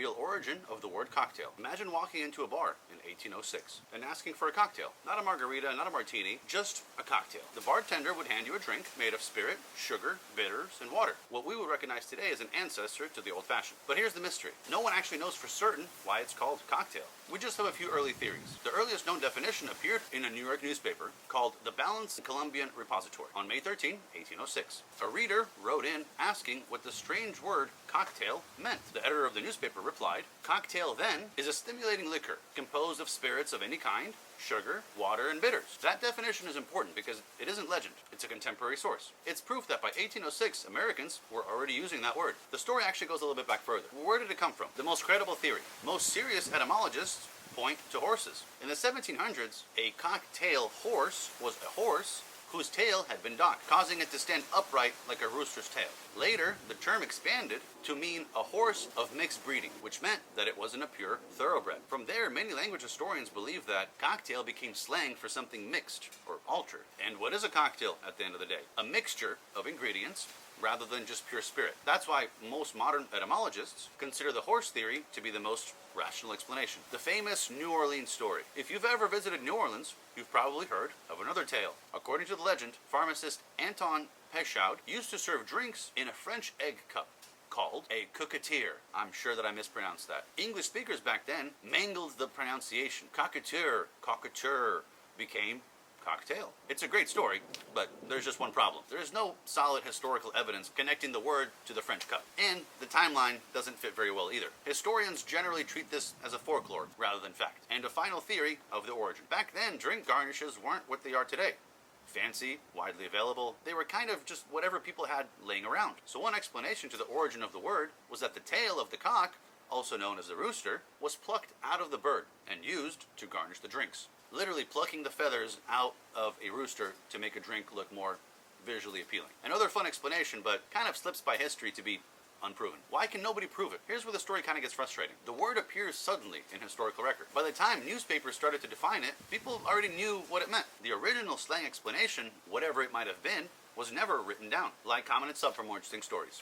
real origin of the word cocktail. Imagine walking into a bar in 1806 and asking for a cocktail. Not a margarita, not a martini, just a cocktail. The bartender would hand you a drink made of spirit, sugar, bitters, and water. What we would recognize today as an ancestor to the old-fashioned. But here's the mystery. No one actually knows for certain why it's called cocktail. We just have a few early theories. The earliest known definition appeared in a New York newspaper called the Balanced Columbian Repository on May 13, 1806. A reader wrote in asking what the strange word cocktail meant. The editor of the newspaper replied, "Cocktail, then, is a stimulating liquor composed of spirits of any kind, sugar, water, and bitters." That definition is important because it isn't legend, it's a contemporary source. It's proof that by 1806, Americans were already using that word. The story actually goes a little bit back further. Where did it come from? The most credible theory. Most serious etymologists point to horses. In the 1700s, a cocktail horse was a horse whose tail had been docked, causing it to stand upright like a rooster's tail. Later, the term expanded to mean a horse of mixed breeding, which meant that it wasn't a pure thoroughbred. From there, many language historians believe that cocktail became slang for something mixed or altered. And what is a cocktail at the end of the day? A mixture of ingredients rather than just pure spirit. That's why most modern etymologists consider the horse theory to be the most rational explanation. The famous New Orleans story. If you've ever visited New Orleans, you've probably heard of another tale. According to the legend, pharmacist Anton Péchaud used to serve drinks in a French egg cup called a coquetier. I'm sure that I mispronounced that. English speakers back then mangled the pronunciation. Coquetier became cocktail. It's a great story, but there's just one problem. There is no solid historical evidence connecting the word to the French cup, and the timeline doesn't fit very well either. Historians generally treat this as a folklore rather than fact. And a final theory of the origin. Back then, drink garnishes weren't what they are today. Fancy, widely available, they were kind of just whatever people had laying around. So one explanation to the origin of the word was that the tail of the cock, also known as the rooster, was plucked out of the bird and used to garnish the drinks. Literally plucking the feathers out of a rooster to make a drink look more visually appealing. Another fun explanation, but kind of slips by history to be unproven. Why can nobody prove it? Here's where the story kind of gets frustrating. The word appears suddenly in historical record. By the time newspapers started to define it, people already knew what it meant. The original slang explanation, whatever it might have been, was never written down. Like, comment, and sub for more interesting stories.